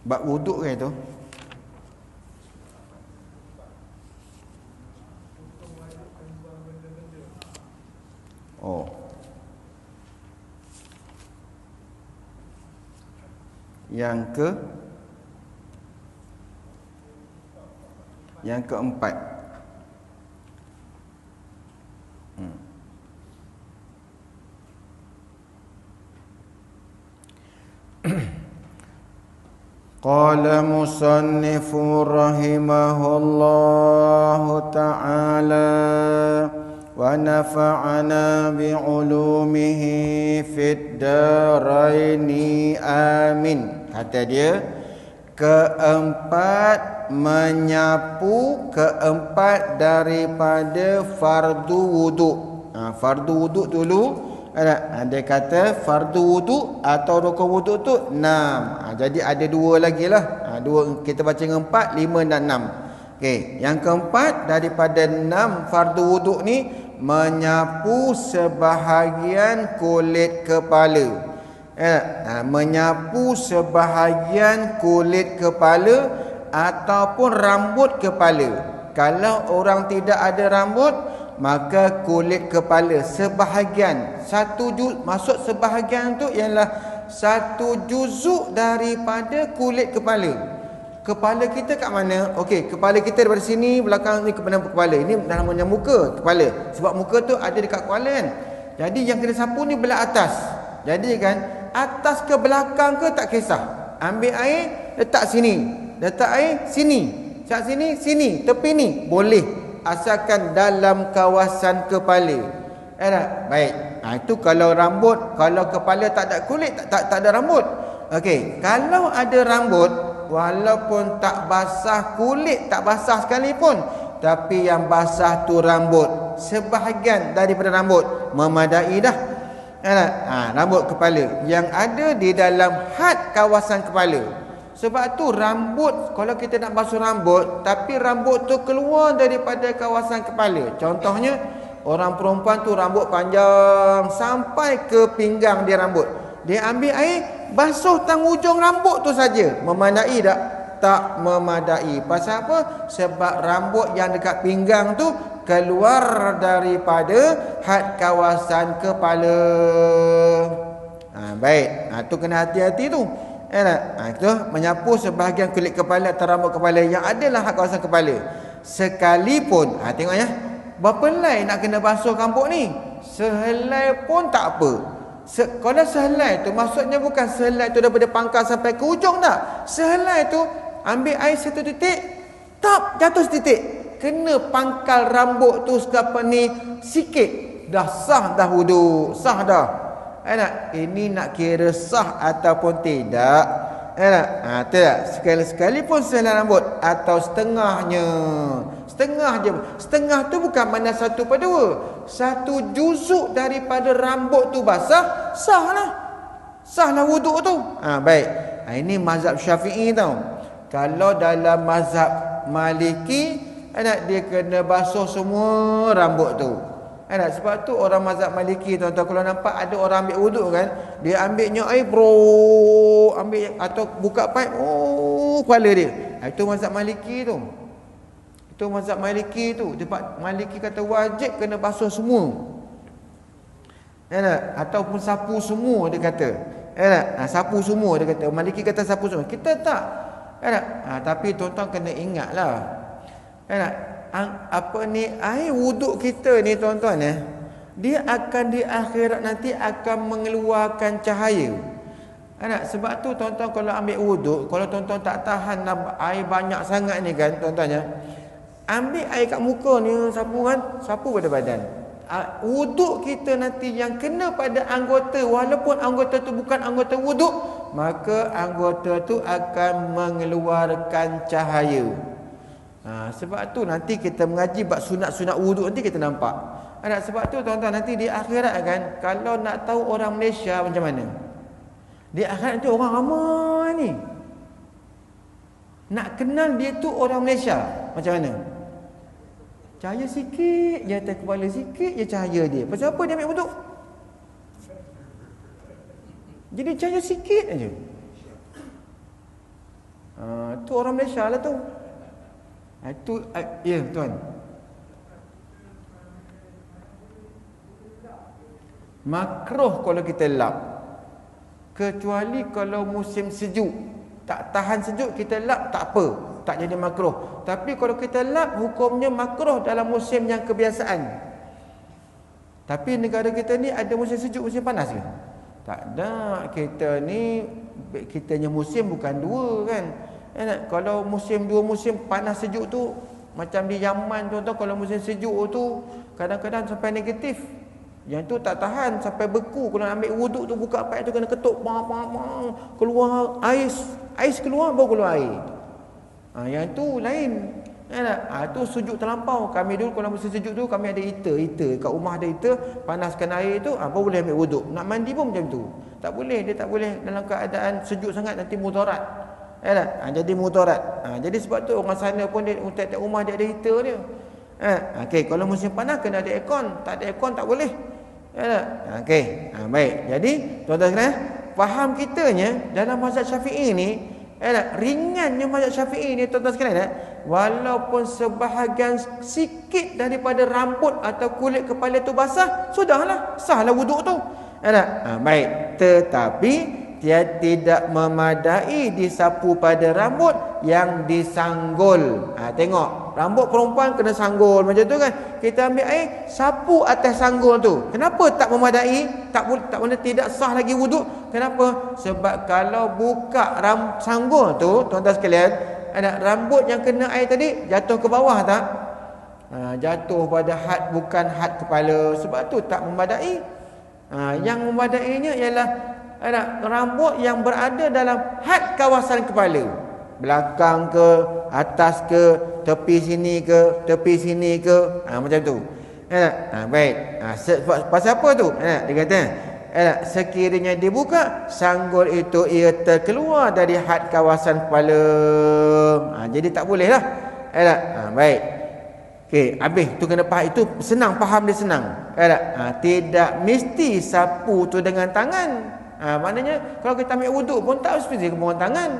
Bab wuduk ke itu? Oh. Yang keempat. Qala musannifu rahimahullahu ta'ala wa nafa'ana bi'ulumihi fid daraini amin. Kata dia, keempat menyapu keempat daripada fardu wuduk. Fardu wuduk dulu ada kata fardu wuduk atau rukun wuduk tu 6. Jadi ada dua lagi lah. Dua kita baca dengan 4, 5 dan 6. Okey, yang keempat daripada 6 fardu wuduk ni menyapu sebahagian kulit kepala. Menyapu sebahagian kulit kepala ataupun rambut kepala. Kalau orang tidak ada rambut, maka kulit kepala sebahagian, maksud sebahagian tu ialah satu juzuk daripada kulit kepala. Kepala kita kat mana? Okey, kepala kita daripada sini, belakang ni kepada kepala. Ini namanya muka, kepala. Sebab muka tu ada dekat kepala kan. Jadi yang kena sapu ni belah atas. Jadi kan, atas ke belakang ke tak kisah. Ambil air, letak sini. Letak air, sini. Kat sini, sini. Tepi ni, boleh. Asalkan dalam kawasan kepala. Baik. Itu kalau rambut, kalau kepala tak ada kulit, tak ada rambut. Okey, kalau ada rambut, walaupun tak basah kulit, tak basah sekalipun, tapi yang basah tu rambut, sebahagian daripada rambut, memadai dah. Rambut kepala yang ada di dalam had kawasan kepala. Sebab tu rambut, kalau kita nak basuh rambut tapi rambut tu keluar daripada kawasan kepala, contohnya orang perempuan tu rambut panjang sampai ke pinggang dia rambut, dia ambil air basuh tang hujung rambut tu saja, memadai tak? Tak memadai. Pasal apa? Sebab rambut yang dekat pinggang tu keluar daripada had kawasan kepala. Baik, tu kena hati-hati tu. Itu menyapu sebahagian kulit kepala atau rambut kepala yang adalah had kawasan kepala. Sekalipun, tengok ya, berapa helai nak kena basuh rambut ni? Sehelai pun tak apa. Kalau sehelai tu maksudnya bukan sehelai tu daripada pangkal sampai ke hujung tak. Sehelai tu ambil air 1 titik, tap jatuh setitik, kena pangkal rambut tu sekapa ni sikit, dah sah dah wuduk, sah dah. Ini nak kira sah ataupun tidak. Tidak. Sekali-sekali pun sehelai rambut atau setengahnya. Setengah je. Setengah tu bukan mana 1/2. 1 juzuk daripada rambut tu basah, sah lah. Sah lah wuduk tu. Baik. Ini mazhab Syafi'i tau. Kalau dalam mazhab Maliki, dia kena basuh semua rambut tu. Sebab tu orang mazhab Maliki tuan-tuan, kalau nampak ada orang ambil wuduk kan, dia ambilnya air ambil atau buka paip kepala dia. Itu mazhab Maliki tu. Itu mazhab Maliki tu. Sebab Maliki kata wajib kena basuh semua. Ataupun sapu semua dia kata. Sapu semua dia kata. Maliki kata sapu semua. Kita tak. Tapi tuan-tuan kena ingatlah. Air wuduk kita ni tuan-tuan, dia akan di akhirat nanti akan mengeluarkan cahaya. Sebab tu tuan-tuan kalau ambil wuduk, kalau tuan-tuan tak tahan air banyak sangat ni kan tuan-tuan, ambil air kat muka ni, sapu kan, sapu pada badan. Wuduk kita nanti yang kena pada anggota, walaupun anggota tu bukan anggota wuduk, maka anggota tu akan mengeluarkan cahaya. Sebab tu nanti kita mengaji bab sunat-sunat wuduk, nanti kita nampak. Sebab tu tuan-tuan nanti di akhirat kan, kalau nak tahu orang Malaysia macam mana, di akhirat nanti orang ramai ni, nak kenal dia tu orang Malaysia macam mana? Cahaya sikit je atas kepala, sikit je cahaya dia. Pasal apa dia ambil wuduk? Jadi cahaya sikit aja. Tu orang Malaysia lah tu. Itu ya tuan. Makruh kalau kita lap. Kecuali kalau musim sejuk, tak tahan sejuk kita lap tak apa, tak jadi makruh. Tapi kalau kita lap hukumnya makruh dalam musim yang kebiasaan. Tapi negara kita ni ada musim sejuk, musim panas ke? Tak ada. Kita ni kitanya musim bukan dua kan. Kalau musim dua musim panas sejuk tu macam di Yaman tu, kalau musim sejuk tu kadang-kadang sampai negatif. Yang tu tak tahan sampai beku. Kalau nak ambil wuduk tu buka paip tu kena ketuk, keluar ais keluar baru keluar air. Yang tu lain. Tu sejuk terlampau. Kami dulu kalau musim sejuk tu kami ada heater kat rumah, ada heater, panaskan air tu baru boleh ambil wuduk. Nak mandi pun macam tu. Tak boleh, dia tak boleh dalam keadaan sejuk sangat, nanti mudarat. Jadi mudarat. Jadi sebab tu orang sana pun dia tiap-tiap rumah dia ada heater dia. Okey, kalau musim panas kena ada aircon. Tak ada aircon tak boleh. Okey. Baik. Jadi tuan-tuan sekalian, faham kitanya dalam mazhab Syafi'i ni, ringannya mazhab Syafi'i ni tuan-tuan sekalian, walaupun sebahagian sikit daripada rambut atau kulit kepala tu basah, sudahlah, sahlah wuduk tu. Baik, tetapi dia tidak memadai disapu pada rambut yang disanggul. Tengok, rambut perempuan kena sanggul macam tu kan. Kita ambil air, sapu atas sanggul tu. Kenapa tak memadai? Tak boleh, tidak sah lagi wuduk. Kenapa? Sebab kalau buka sanggul tu, tuan-tuan sekalian, rambut yang kena air tadi jatuh ke bawah tak? Jatuh pada had, bukan had kepala. Sebab tu tak memadai. Yang memadainya ialah rambut yang berada dalam had kawasan kepala, belakang ke, atas ke, tepi sini ke, tepi sini ke, macam tu. Baik. Pasal apa tu? Dia kata sekiranya dibuka sanggul itu, ia terkeluar dari had kawasan kepala. Jadi tak boleh lah. Baik. Okey, habis tu kena faham. Itu senang, faham dia senang. Tidak mesti sapu tu dengan tangan. Maknanya kalau kita ambil wuduk pun tak mesti dengan tangan.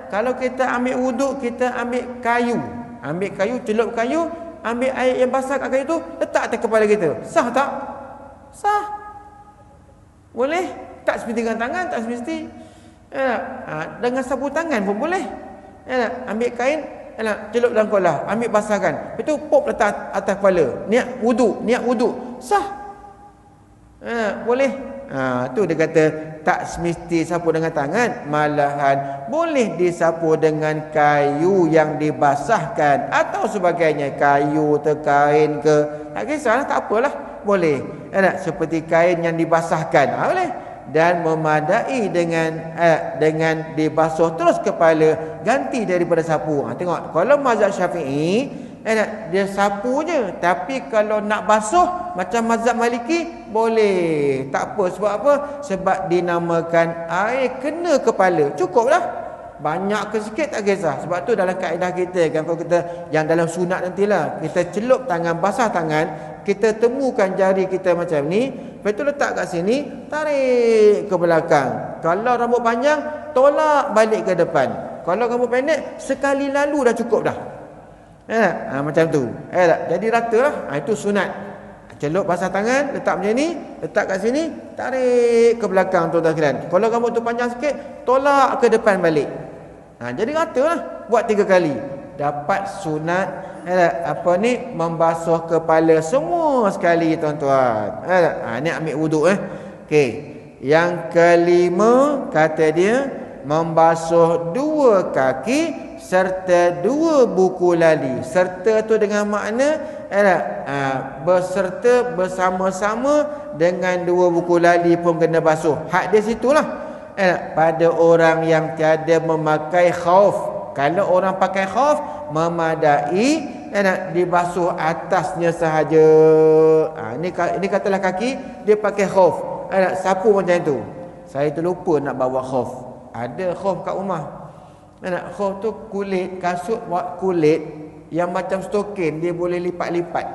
Kalau kita ambil wuduk, kita ambil kayu, celup kayu, ambil air yang basah kat kayu tu, letak atas kepala kita. Sah tak? Sah. Boleh? Tak semesti dengan tangan, tak semesti. Dengan sapu tangan pun boleh. Ambil kain, celup dalam kolah, ambil basahkan. Lepas tu pop letak atas kepala. Niat wuduk. Sah. Boleh. Tu dia kata tak semesti sapu dengan tangan, malahan boleh disapu dengan kayu yang dibasahkan atau sebagainya, kayu atau kain ke, tak kisahlah, tak apalah, boleh. Seperti kain yang dibasahkan, boleh. Dan memadai dengan dibasuh terus kepala, ganti daripada sapu. Tengok, kalau mazhab Syafi'i dia sapu je. Tapi kalau nak basuh macam mazhab Maliki, boleh. Tak apa. Sebab apa? Sebab dinamakan air kena kepala. Cukup lah. Banyak ke sikit tak kisah. Sebab tu dalam kaedah kita kan, kalau kita yang dalam sunat nantilah, kita celup tangan, basah tangan, kita temukan jari kita macam ni, lepas tu letak kat sini, tarik ke belakang. Kalau rambut panjang, tolak balik ke depan. Kalau rambut pendek, sekali lalu dah cukup dah. Macam tu. Jadi rata lah. Itu sunat. Celup basah tangan, letak macam ni, letak kat sini, tarik ke belakang tuan-tuan sekalian. Kalau rambut tu panjang sikit, tolak ke depan balik. Jadi rata lah. Buat 3 kali. Dapat sunat membasuh kepala semua sekali tuan-tuan. Ni ambil wuduk. Okey. Yang kelima, kata dia, membasuh 2 kaki serta 2 buku lali. Serta tu dengan makna berserta bersama-sama dengan 2 buku lali pun kena basuh. Hak dia situlah. Pada orang yang tiada memakai khauf. Kalau orang pakai khauf, memadai dibasuh atasnya sahaja. Ini katalah kaki dia pakai khauf. Sapu macam tu. Saya terlupa nak bawa khauf. Ada khauf kat rumah. Khauf tu kulit, kasut kulit yang macam stokin, dia boleh lipat-lipat.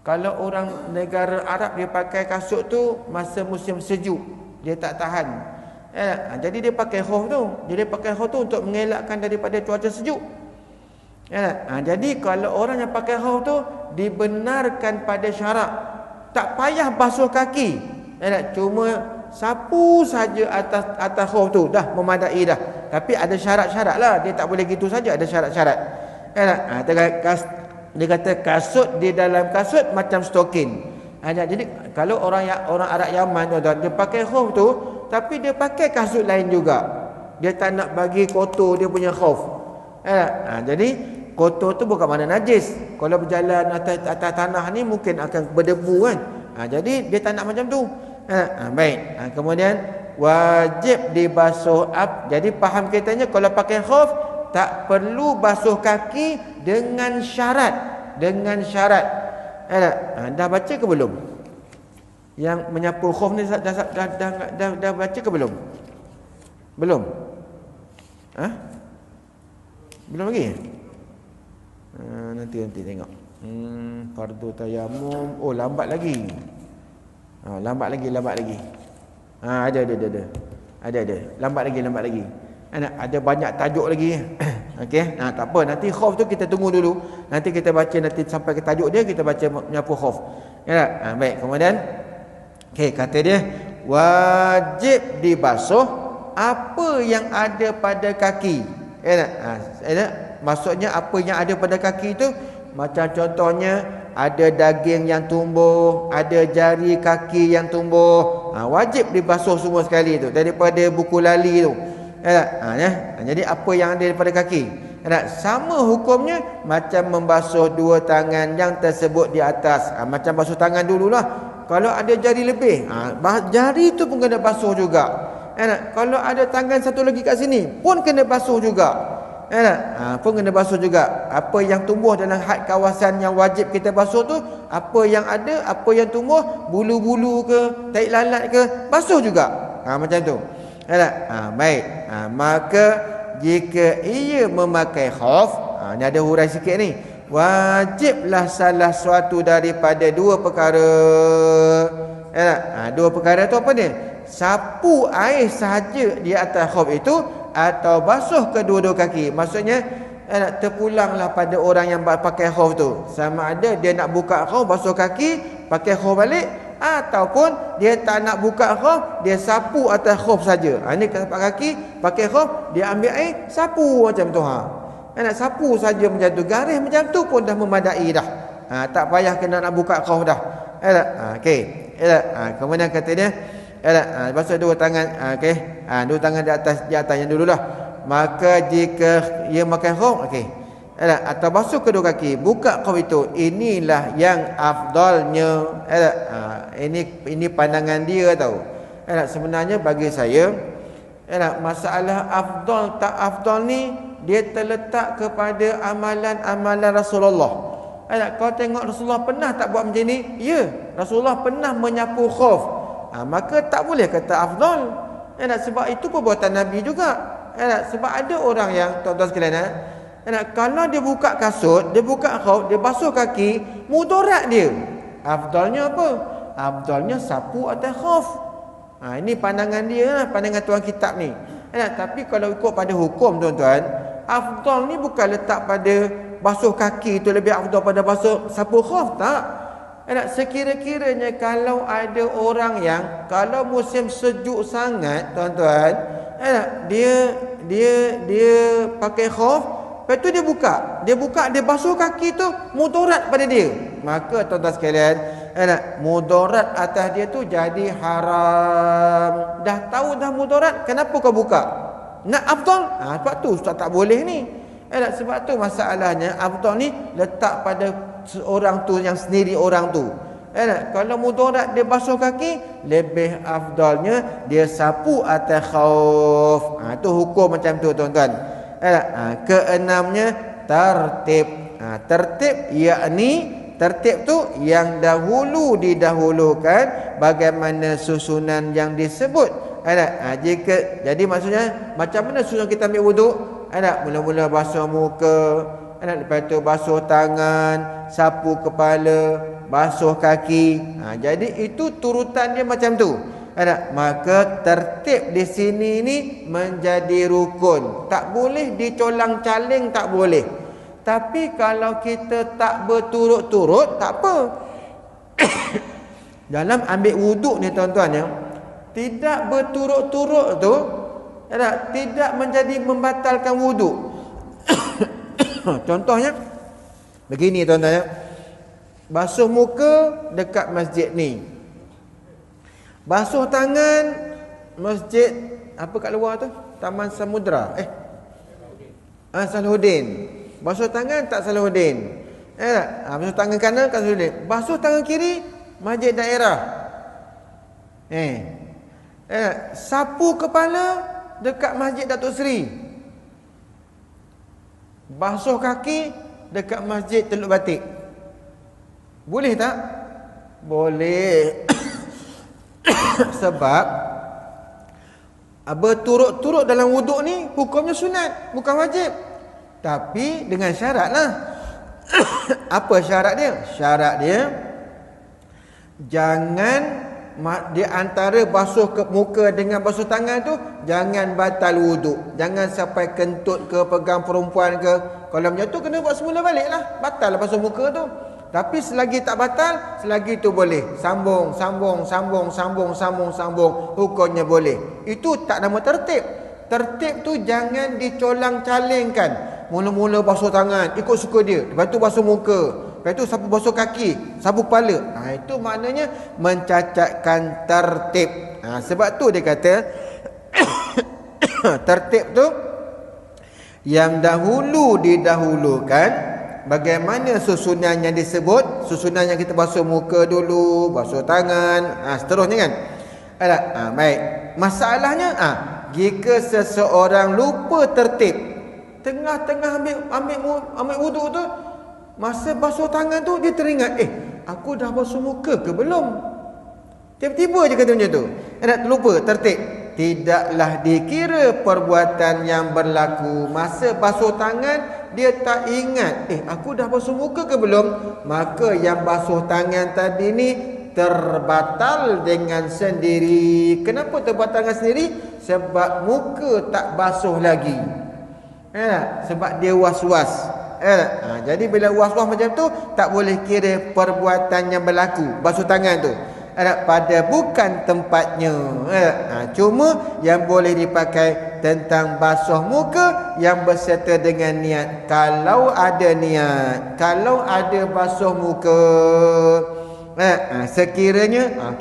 Kalau orang negara Arab dia pakai kasut tu masa musim sejuk, dia tak tahan. Jadi dia pakai khauf tu. Jadi dia pakai khauf tu untuk mengelakkan daripada cuaca sejuk. Jadi kalau orang yang pakai khauf tu dibenarkan pada syarat, tak payah basuh kaki. Cuma sapu saja atas khauf tu dah memadai dah. Tapi ada syarat-syarat lah. Dia tak boleh gitu saja, ada syarat-syarat. Dia kata kasut di dalam kasut macam stokin. Jadi kalau orang Arab Yaman tu, dia pakai khauf tu, tapi dia pakai kasut lain juga. Dia tak nak bagi kotor dia punya khauf. Jadi kotor tu bukan mana najis. Kalau berjalan atas tanah ni mungkin akan berdebu kan. Jadi dia tak nak macam tu. Baik. Kemudian wajib dibasuh jadi faham kitanya kalau pakai khauf tak perlu basuh kaki dengan syarat. Dah baca ke belum? Yang menyapu khauf ni dah baca ke belum? Belum? Belum lagi? Nanti tengok. Fardu tayamum. Oh, lambat lagi. Lambat lagi. Ada. Lambat lagi. Ada banyak tajuk lagi. Okey. Tak apa, nanti khauf tu kita tunggu dulu. Nanti kita baca nanti sampai ke tajuk dia kita baca menyapu khauf. Ya. Baik, kemudian kata dia wajib dibasuh apa yang ada pada kaki. Maksudnya apa yang ada pada kaki itu macam contohnya ada daging yang tumbuh, ada jari kaki yang tumbuh, wajib dibasuh semua sekali tu daripada buku lali tu. Jadi apa yang ada daripada kaki sama hukumnya macam membasuh dua tangan yang tersebut di atas. Macam basuh tangan dululah. Kalau ada jari lebih, jari tu pun kena basuh juga. Kalau ada tangan satu lagi kat sini pun kena basuh juga. Pun kena basuh juga. Apa yang tumbuh dalam had kawasan yang wajib kita basuh tu, apa yang ada, apa yang tumbuh, bulu-bulu ke, tai lalat ke, basuh juga. Macam tu. Baik. Maka jika ia memakai khauf, ni ada hurai sikit ni. Wajiblah salah suatu daripada dua perkara. Dua perkara tu apa dia? Sapu air sahaja di atas khauf itu atau basuh kedua-dua kaki. Maksudnya terpulanglah pada orang yang pakai khauf tu. Sama ada dia nak buka khauf basuh kaki, pakai khauf balik, ataupun dia tak nak buka khauf, dia sapu atas khauf saja. Ini pakai kaki, pakai khauf, dia ambil air, sapu macam tu. Nak sapu saja macam tu, garis macam tu pun dah memadai dah. Tak payah kena nak buka khauf dah. Okey. Kemudian kata dia basuh dua tangan. Dua tangan di atasnya dululah. Maka jika ia makan khauf, atau basuh kedua kaki, buka khauf itu, inilah yang afdalnya. Ini pandangan dia tahu. Sebenarnya bagi saya masalah afdal tak afdal ni dia terletak kepada amalan-amalan Rasulullah. Kau tengok Rasulullah pernah tak buat macam ni? Ya, Rasulullah pernah menyapu khauf. Maka tak boleh kata afdal. Sebab itu perbuatan Nabi juga. Sebab ada orang yang tuan-tuan sekalian, kalau dia buka kasut, dia buka khauf, dia basuh kaki, mudarat dia. Afdalnya apa? Afdalnya sapu atas khauf. Ini pandangan dia, pandangan tuan kitab ni. Tapi kalau ikut pada hukum tuan-tuan, afdal ni bukan letak pada basuh kaki tu lebih afdal pada basuh sapu khauf, tak. Sekira-kiranya kalau ada orang yang kalau musim sejuk sangat tuan-tuan, dia pakai khauf, lepas tu dia basuh kaki tu, mudarat pada dia. Maka tuan-tuan sekalian, mudarat atas dia tu jadi haram. Dah tahu dah mudarat, kenapa kau buka? Nak afdal? Sebab tu ustaz tak boleh ni. Sebab tu masalahnya afdal ni letak pada orang tu yang sendiri orang tu. Kalau mudarat dia basuh kaki, lebih afdalnya dia sapu atas khauf. Tu hukum macam tu tuan-tuan. Keenamnya tertib. Tertib yakni tertib tu yang dahulu didahulukan bagaimana susunan yang disebut. Jadi maksudnya macam mana susunan kita ambil wuduk? Mula-mula basuh muka, lepas tu basuh tangan, sapu kepala, basuh kaki. Jadi itu turutan dia macam tu. Maka tertib di sini ni menjadi rukun. Tak boleh dicolang-caling, tak boleh. Tapi kalau kita tak berturut-turut, tak apa. Dalam ambil wuduk ni tuan-tuan ya, tidak berturut-turut tu tidak menjadi membatalkan wuduk. Contohnya begini tuan-tuan ya. Basuh muka dekat masjid ni. Basuh tangan masjid apa kat luar tu? Taman Samudra. Salahuddin. Basuh tangan tak Salahuddin. Basuh tangan kanan kat Salahuddin. Basuh tangan kiri masjid daerah. Sapu kepala dekat masjid Datuk Seri. Basuh kaki dekat masjid Teluk Batik. Boleh tak? Boleh. Sebab berturut-turut dalam wuduk ni hukumnya sunat, bukan wajib. Tapi dengan syarat lah. Apa syarat dia? Syarat dia, jangan di antara basuh ke muka dengan basuh tangan tu, jangan batal wuduk. Jangan sampai kentut ke, pegang perempuan ke. Kalau macam tu kena buat semula balik lah. Batal lah basuh muka tu. Tapi selagi tak batal, selagi tu boleh. Sambung. Hukumnya boleh. Itu tak nama tertib. Tertib tu jangan dicolang-calingkan. Mula-mula basuh tangan, ikut suka dia. Lepas tu basuh muka. Lepas tu sapu basuh kaki, sapu kepala. Itu maknanya mencacatkan tertib. Sebab tu dia kata tertib tu yang dahulu didahulukan. Bagaimana susunan yang disebut? Susunan yang kita basuh muka dulu, basuh tangan, seterusnya kan. Baik. Masalahnya jika seseorang lupa tertib, tengah-tengah ambil wuduk tu, masa basuh tangan tu dia teringat, aku dah basuh muka ke belum? Tiba-tiba je kata macam tu. Terlupa tertib. Tidaklah dikira perbuatan yang berlaku. Masa basuh tangan dia tak ingat, aku dah basuh muka ke belum? Maka yang basuh tangan tadi ni terbatal dengan sendiri. Kenapa terbatal dengan sendiri? Sebab muka tak basuh lagi. Sebab dia was-was. Jadi bila was-was macam tu, tak boleh kira perbuatan yang berlaku basuh tangan tu pada bukan tempatnya. Cuma yang boleh dipakai tentang basuh muka yang berserta dengan niat. Kalau ada niat, kalau ada basuh muka, sekiranya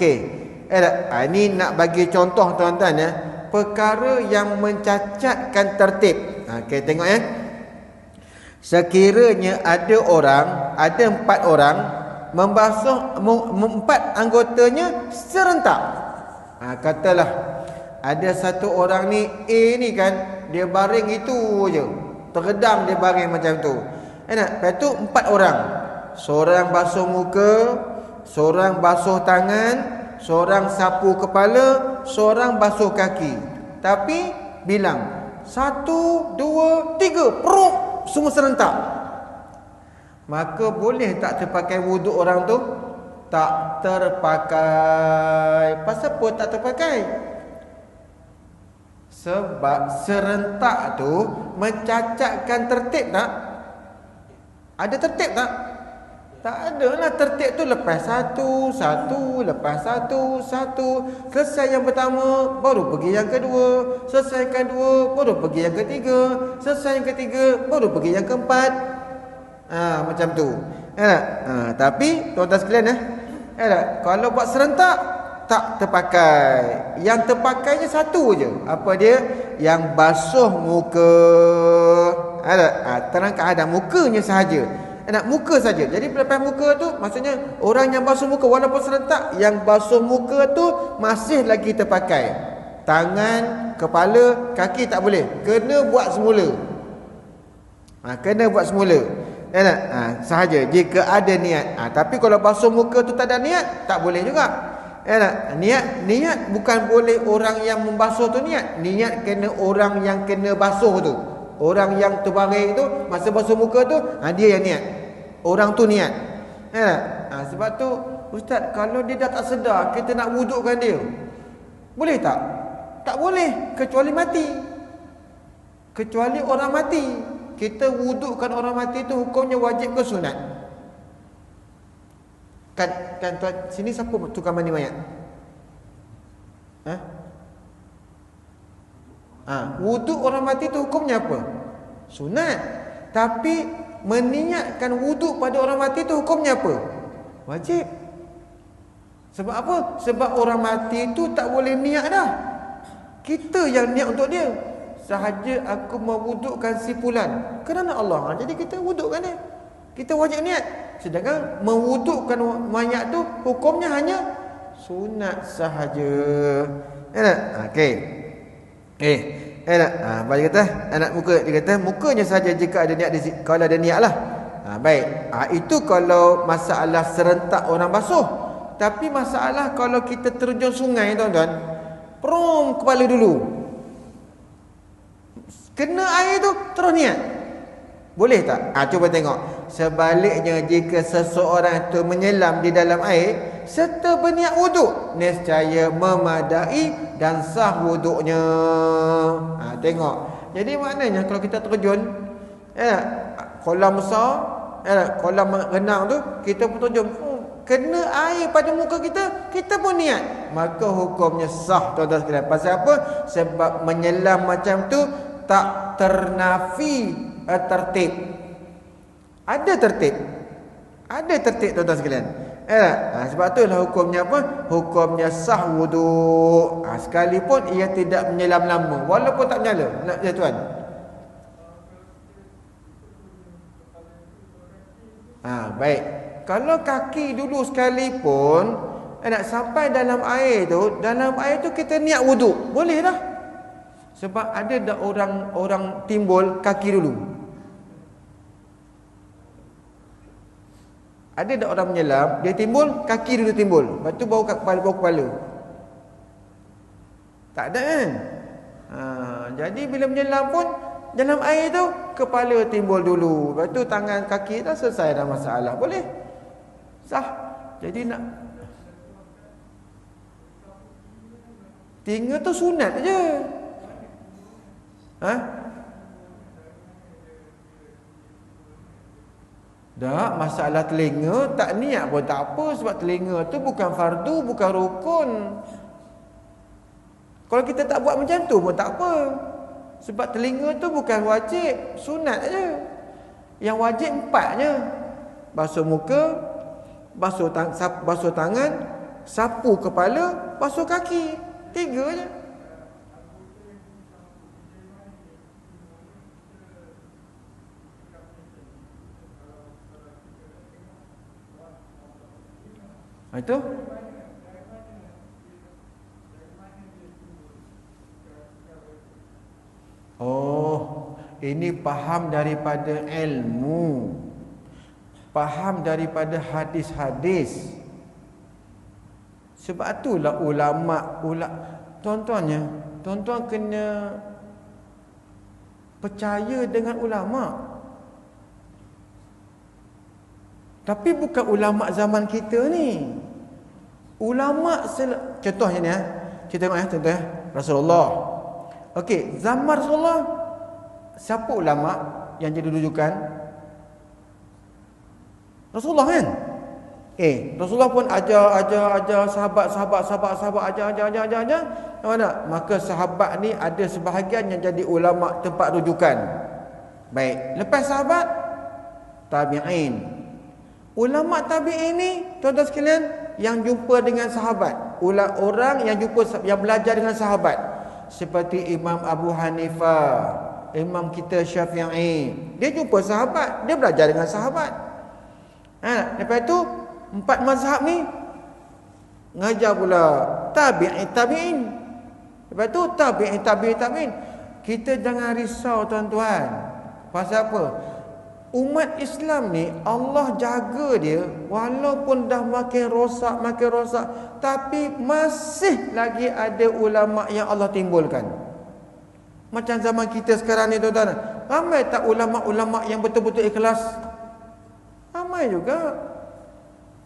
ini nak bagi contoh tuan-tuan ya, perkara yang mencacatkan tertib. Tengok ya. Sekiranya ada 4 orang membasuh 4 anggotanya serentak. Katalah ada satu orang ni, A ni kan, dia baring itu je, tergedam dia baring macam tu. Lepas tu 4 orang, seorang basuh muka, seorang basuh tangan, seorang sapu kepala, seorang basuh kaki. Tapi bilang 1, 2, 3, peruk, semua serentak. Maka boleh tak terpakai wuduk orang tu? Tak terpakai. Pasal apa tak terpakai? Sebab serentak tu mencacatkan tertib tak? Ada tertib tak? Tak ada lah. Tertib tu lepas satu, lepas satu. Selesai yang pertama, baru pergi yang kedua. Selesai yang kedua, baru pergi yang ketiga. Selesai yang ketiga, baru pergi yang keempat. Macam tu. Tapi tuan-tuan sekalian kalau buat serentak tak terpakai. Yang terpakainya satu je. Apa dia? Yang basuh muka. Terang keadaan mukanya sahaja. Muka saja. Jadi lepas muka tu, maksudnya orang yang basuh muka walaupun serentak, yang basuh muka tu masih lagi terpakai. Tangan, kepala, kaki tak boleh. Kena buat semula. Kena buat semula. Sahaja jika ada niat. Tapi kalau basuh muka tu tak ada niat, tak boleh juga. Niat bukan boleh orang yang membasuh tu niat. Niat kena orang yang kena basuh tu. Orang yang terbaring tu masa basuh muka tu, dia yang niat. Orang tu niat. Sebab tu ustaz, kalau dia dah tak sedar kita nak wudukkan dia, Boleh tak? Tak boleh, kecuali mati. Kecuali orang mati. Kita wudukkan orang mati tu hukumnya wajib ke sunat? Kan tuan, sini siapa tukang mandi mayat? Wuduk orang mati tu hukumnya apa? Sunat. Tapi meniatkan wuduk pada orang mati tu hukumnya apa? Wajib. Sebab apa? Sebab orang mati tu tak boleh niat dah. Kita yang niat untuk dia. Sahaja aku mewudukkan si fulan kerana Allah. Jadi kita wudukkan dia. Kita wajib niat. Sedangkan mewudukkan mayat tu hukumnya hanya sunat sahaja. Enak? Okey. Enak. Baik kata, anak muka dia kata mukanya saja jika ada niat kalau ada niatlah. Baik. Itu kalau masalah serentak orang basuh. Tapi masalah kalau kita terjun sungai tuan-tuan, perom kepala dulu. Kena air tu terus niat. Boleh tak? Cuba tengok. Sebaliknya jika seseorang itu menyelam di dalam air serta berniat wuduk, nescaya memadai dan sah wuduknya. Tengok. Jadi maknanya kalau kita terjun kolam besar, kolam renang tu, kita pun terjun, kena air pada muka kita, kita pun niat, maka hukumnya sah tuan-tuan sekalian. Pasal apa? Sebab menyelam macam tu tak ternafi tertib. Ada tertib tuan-tuan sekalian. Sebab itulah hukumnya apa? Hukumnya sah wuduk. Sekalipun ia tidak menyelam lama, walaupun tak menyala. Nak ya tuan? Baik. Kalau kaki dulu sekalipun nak sampai dalam air tu kita niat wuduk, boleh dah. Sebab ada dah orang timbul kaki dulu. Ada dah orang menyelam, dia timbul, kaki dulu timbul. Lepas tu baru kepala. Tak ada kan? Jadi bila menyelam pun dalam air tu kepala timbul dulu. Lepas tu tangan kaki dah selesai dah masalah. Boleh. Sah. Jadi nak tinggal tu sunat je. Dah masalah telinga tak niat pun tak apa, sebab telinga tu bukan fardu, bukan rukun. Kalau kita tak buat macam tu pun tak apa, sebab telinga tu bukan wajib, sunat aja. Yang wajib 4 je. Basuh muka, basuh tangan, sapu kepala, basuh kaki. 3 je. Itu ini faham daripada ilmu, faham daripada hadis-hadis. Sebab itulah ulama tuan-tuan kena percaya dengan ulama. Tapi bukan ulama zaman kita ni. Ulama contohnya ni kita tengok contoh Rasulullah. Okey, zaman Rasulullah siapa ulama yang jadi rujukan? Rasulullah kan? Rasulullah pun ajar sahabat ajar. Mana? Maka sahabat ni ada sebahagian yang jadi ulama tempat rujukan. Baik, lepas sahabat tabi'in. Ulama tabi'in ni tuan-tuan sekalian yang jumpa dengan sahabat, orang yang belajar dengan sahabat, seperti Imam Abu Hanifah, Imam kita Syafi'i. Dia jumpa sahabat, dia belajar dengan sahabat. Lepas tu 4 mazhab ni ngajar pula tabi'in. Lepas tu tabi'in. Kita jangan risau tuan-tuan. Pasal apa? Umat Islam ni Allah jaga dia, walaupun dah makin rosak, tapi masih lagi ada ulama yang Allah timbulkan. Macam zaman kita sekarang ni tuan-tuan, ramai tak ulama-ulama yang betul-betul ikhlas? Ramai juga.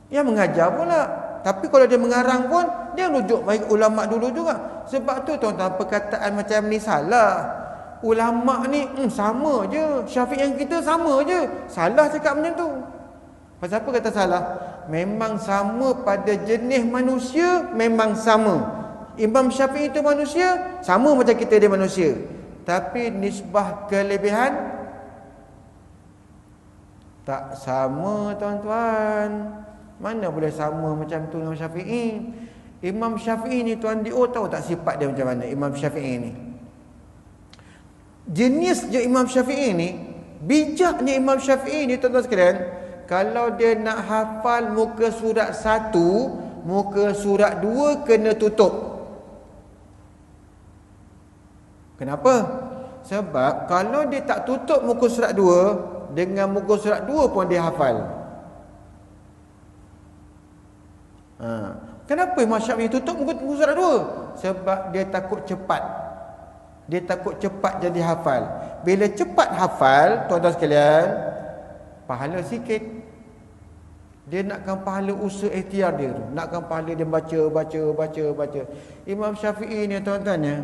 Yang mengajar pula. Tapi kalau dia mengarang pun, dia rujuk bagi ulama dulu juga. Sebab tu tuan-tuan, perkataan macam ni salah. Ulama ni sama je, Syafi'i yang kita sama je. Salah cakap macam tu. Pasal apa kata salah? Memang sama pada jenis manusia, memang sama. Imam Syafi'i itu manusia, sama macam kita dia manusia. Tapi nisbah kelebihan tak sama tuan-tuan. Mana boleh sama macam tu Imam Syafi'i? Imam Syafi'i ni tuan Dio tahu tak sifat dia macam mana Imam Syafi'i ni? Jenis je Imam Syafi'i ni, bijaknya Imam Syafi'i ni tuan-tuan sekalian, kalau dia nak hafal muka surat 1, muka surat 2 kena tutup. Kenapa? Sebab kalau dia tak tutup muka surat 2, dengan muka surat 2 pun dia hafal. Kenapa Imam Syafi'i tutup muka surat 2? Sebab dia takut cepat. Dia takut cepat jadi hafal. Bila cepat hafal, tuan-tuan sekalian, pahala sikit. Dia nakkan pahala usaha ikhtiar dia tu. Nakkan pahala dia baca. Imam Syafi'i ni tuan-tuan ya,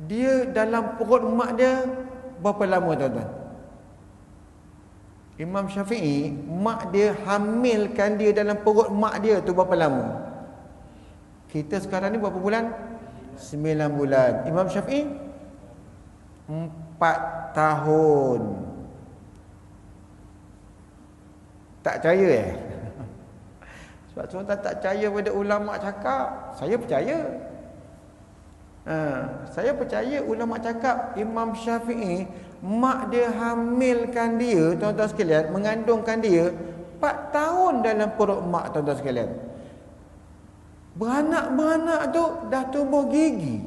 dia dalam perut mak dia berapa lama tuan-tuan? Imam Syafi'i, mak dia hamilkan dia dalam perut mak dia tu berapa lama? Kita sekarang ni berapa bulan? 9 bulan. Imam Syafi'i 4 tahun. Tak percaya Sebab tuan-tuan tak percaya pada ulama cakap, saya percaya. Saya percaya ulama cakap Imam Syafi'i, mak dia hamilkan dia, tuan-tuan sekalian, mengandungkan dia 4 tahun dalam perut mak, tuan-tuan sekalian. Beranak-beranak tu dah tumbuh gigi.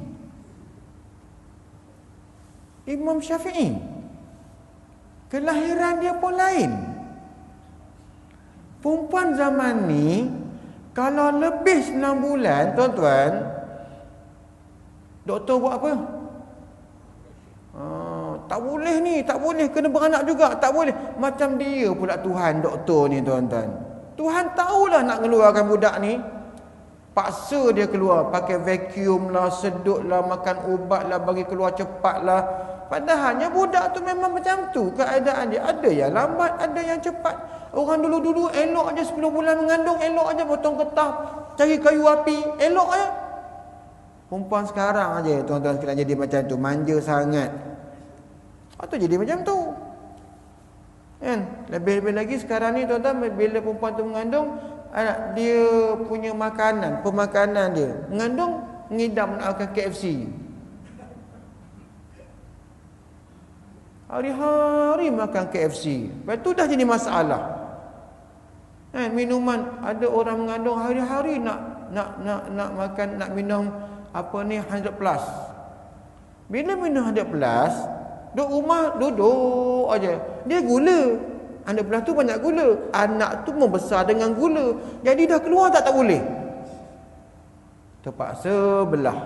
Imam Syafi'i, kelahiran dia pun lain. Perempuan zaman ni kalau lebih 9 bulan, tuan-tuan, doktor buat apa? Tak boleh ni, tak boleh, kena beranak juga, tak boleh. Macam dia pula Tuhan, doktor ni tuan-tuan. Tuhan tahulah nak keluarkan budak ni, paksa dia keluar, pakai vacuum lah, sedut lah, makan ubat lah, bagi keluar cepat lah. Padahalnya budak tu memang macam tu keadaan dia. Ada yang lambat, ada yang cepat. Orang dulu-dulu elok aja 10 bulan mengandung, elok aja potong getah, cari kayu api, elok aja. Perempuan sekarang aja tuan-tuan sekalian jadi macam tu, manja sangat. Atau jadi macam tu. Kan? Lebih-lebih lagi sekarang ni tuan-tuan, bila perempuan tu mengandung, dia punya makanan, pemakanan dia, mengandung, ngidam nak makan KFC. Hari-hari makan KFC. Lepas tu dah jadi masalah. Minuman, ada orang mengandung hari-hari nak makan, nak minum apa ni 100 plus. Bila minum 100 plus, duduk rumah duduk aja. Dia gula. 100 plus tu banyak gula. Anak tu membesar dengan gula. Jadi dah keluar tak boleh. Terpaksa belah.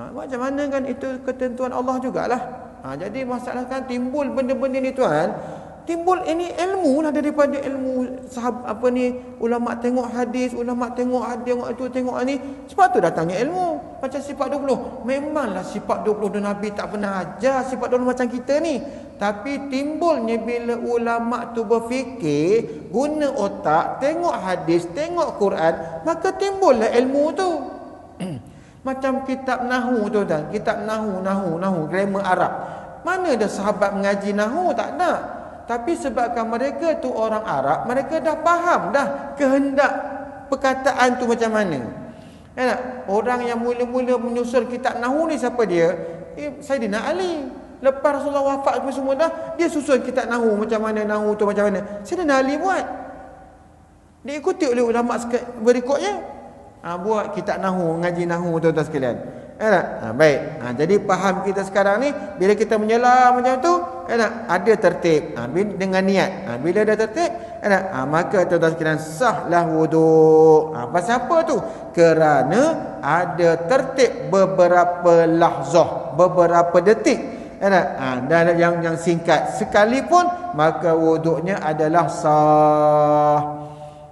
Macam mana kan, itu ketentuan Allah jugalah. Jadi masalah kan timbul benda-benda ni tuan, timbul ini ilmu lah daripada ilmu apa ni, ulama tengok hadis, ulama tengok itu, tengok ni. Sebab tu datangnya ilmu. Macam sifat 20, memanglah sifat 20 Nabi tak pernah ajar sifat 20 macam kita ni. Tapi timbulnya bila ulama tu berfikir, guna otak, tengok hadis, tengok Quran, maka timbullah ilmu tu. Macam kitab Nahu tu kan, kitab Nahu, grammar Arab. Mana ada sahabat mengaji Nahu? Tak ada. Tapi sebabkan mereka tu orang Arab, mereka dah faham dah kehendak perkataan tu macam mana. Orang yang mula-mula menyusun kitab Nahu ni siapa dia? Saidina Ali. Lepas Rasulullah wafat semua dah, dia susun kitab Nahu, macam mana Nahu tu macam mana. Saidina Ali buat. Diikuti oleh ulama berikutnya. Buat kitab Nahu, ngaji Nahu tuan-tuan sekalian. Baik. Jadi faham kita sekarang ni, bila kita menyelam macam tu, ada tertib. Dengan niat. Bila ada tertib, maka tuan-tuan sekalian sahlah wuduk. Pasal apa tu? Kerana ada tertib beberapa lahzah, beberapa detik. Dan yang singkat sekalipun, maka wuduknya adalah sah.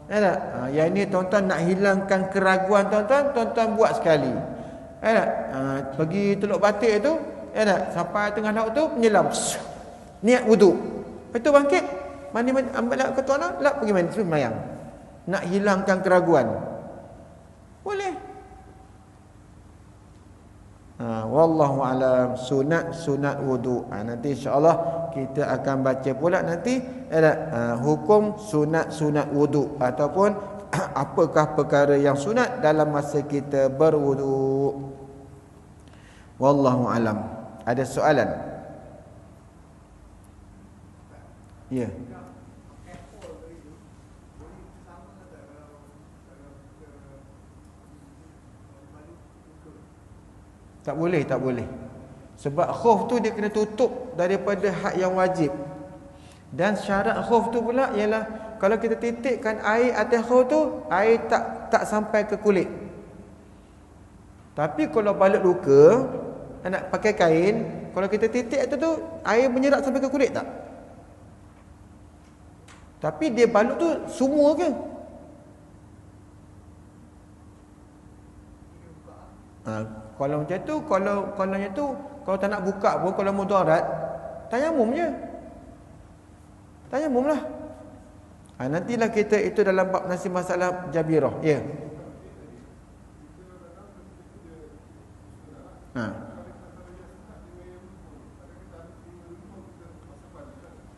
Tak? Yang ini tuan-tuan nak hilangkan keraguan tuan-tuan, tuan-tuan buat sekali. Tak? Pergi Teluk Batik tu, tak? Sampai tengah laut tu menyelam. Niat wuduk. Lepas tu bangkit, mandi ambil lap ketua nak, lap pergi mandi sembahyang. Nak hilangkan keraguan. Boleh. Wallahu alam. Sunat wudu. Nanti insya-Allah kita akan baca pula nanti hukum sunat wudu ataupun apakah perkara yang sunat dalam masa kita berwudu. Wallahu alam. Ada soalan? Ya. Tak boleh. Sebab khauf tu dia kena tutup daripada hak yang wajib. Dan syarat khauf tu pula ialah kalau kita titikkan air atas khauf tu, air tak sampai ke kulit. Tapi kalau balut luka, nak pakai kain, kalau kita titik atas tu, air menyerap sampai ke kulit tak? Tapi dia balut tu semua ke? Kalau macam tu, kalau tak nak buka pun, kalau mudarat, tayamum je. Tayamum lah. Nantilah kita itu dalam bab nasi masalah Jabirah. Ya.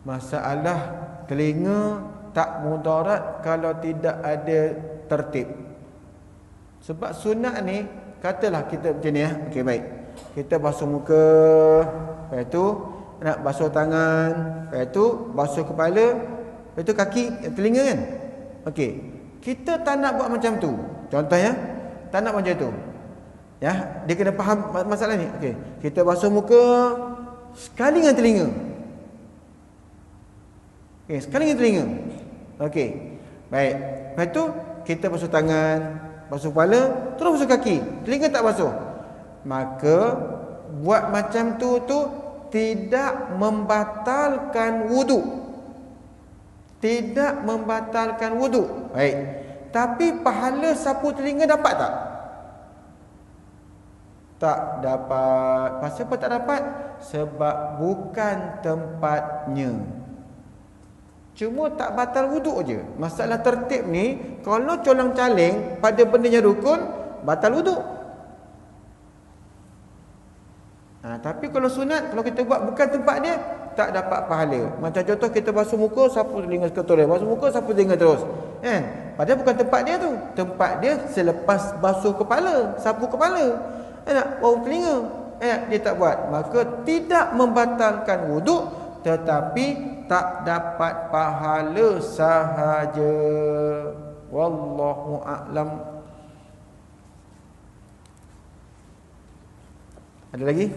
Masalah telinga tak mudarat kalau tidak ada tertib. Sebab sunat ni, katalah kita macam ni okey baik. Kita basuh muka, lepas tu nak basuh tangan, lepas tu basuh kepala, lepas tu kaki, telinga kan? Okey. Kita tak nak buat macam tu. Contohnya, tak nak macam tu. Ya, dia kena faham masalah ni. Okey. Kita basuh muka sekali dengan telinga. Okey, sekali dengan telinga. Okey. Baik. Lepas tu kita basuh tangan, basuh kepala, terus basuh kaki. Telinga tak basuh. Maka buat macam tu tidak membatalkan wudu. Tidak membatalkan wudu. Baik. Tapi pahala sapu telinga dapat tak? Tak dapat. Pasal apa tak dapat? Sebab bukan tempatnya. Cuma tak batal wuduk je. Masalah tertib ni, kalau colang-caling pada benda yang rukun, batal wuduk. Tapi kalau sunat, kalau kita buat bukan tempat dia, tak dapat pahala. Macam contoh kita basuh muka, sapu telinga terus. Basuh muka, sapu telinga terus. Kan? Padahal bukan tempat dia tu. Tempat dia selepas basuh kepala, sapu kepala. Bau telinga. Dia tak buat. Maka tidak membatalkan wuduk, tetapi tak dapat pahala sahaja. Wallahu a'lam. Ada lagi?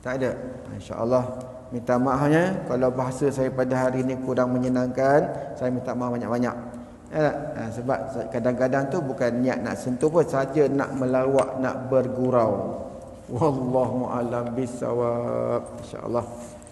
Tak ada. InsyaAllah minta maafnya kalau bahasa saya pada hari ini kurang menyenangkan. Saya minta maaf banyak-banyak. Sebab kadang-kadang tu bukan niat nak sentuh pun, saja nak melawak, nak bergurau. Wallahu a'lam bissawab. InsyaAllah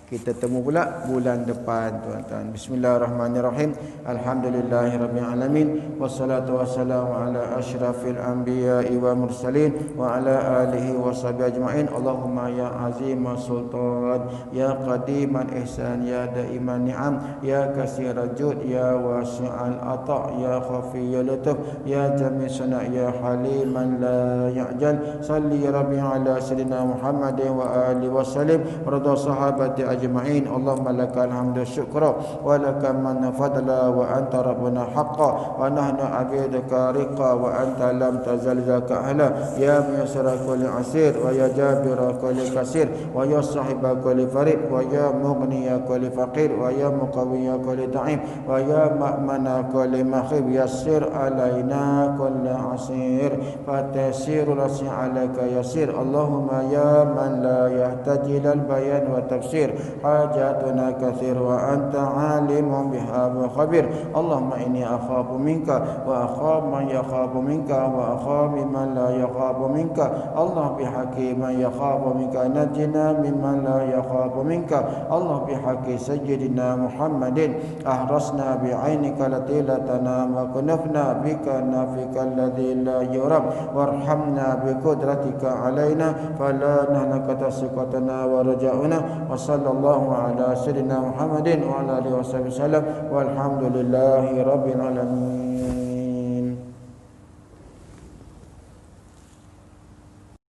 kita temu pula bulan depan tuan-tuan. Bismillahirrahmanirrahim. Alhamdulillahirabbil alamin wassalatu wassalamu ala asyrafil anbiya'i wa mursalin wa ala alihi washabihi ajmain. Allahumma ya azimah sultan, ya qadiman ihsan, ya daiman ni'am, ya katsiral jud, ya wasi'al ata', ya khafiyal lutuf, ya jami' sana', ya haliman la ya'jal. Salli rabbi ala sayyidina Muhammadin wa alihi wasallim radha sahabati ajma'in. Allahumma lakal hamdu syukra wa lakal manna fadla wa anta rabbuna haqqa wa nahnu abiduka riqa wa anta lam tazal zaka ahla ya muyassira kulli asir wa ya jabira kulli kasir wa ya sahiba kulli farid wa ya mughniya kulli faqir wa ya muqawwiya kulli da'im wa ya ma'mana kulli makhib yassir alaina kulli asir fatasiru lasi alaka yasir. Allahumma ya man la yahtaji lal bayan wa tafsir حاجاتنا كثير وأنت عالم بها وخبير اللهم إني أخاف منك وأخاف من يخاف منك وأخاف من لا يخاف منك الله بحق من يخاف منك نجنا ممن لا يخاف منك الله بحق سيدنا محمد أحرسنا بعينك التي لا تنام وكنفنا بك نافك الذي لا يرام وارحمنا بقدرتك علينا فلا نهلك ثقتنا ورجاؤنا وصلى الله على سيدنا محمد وعلى آله وصحبه وسلم والحمد لله رب العالمين.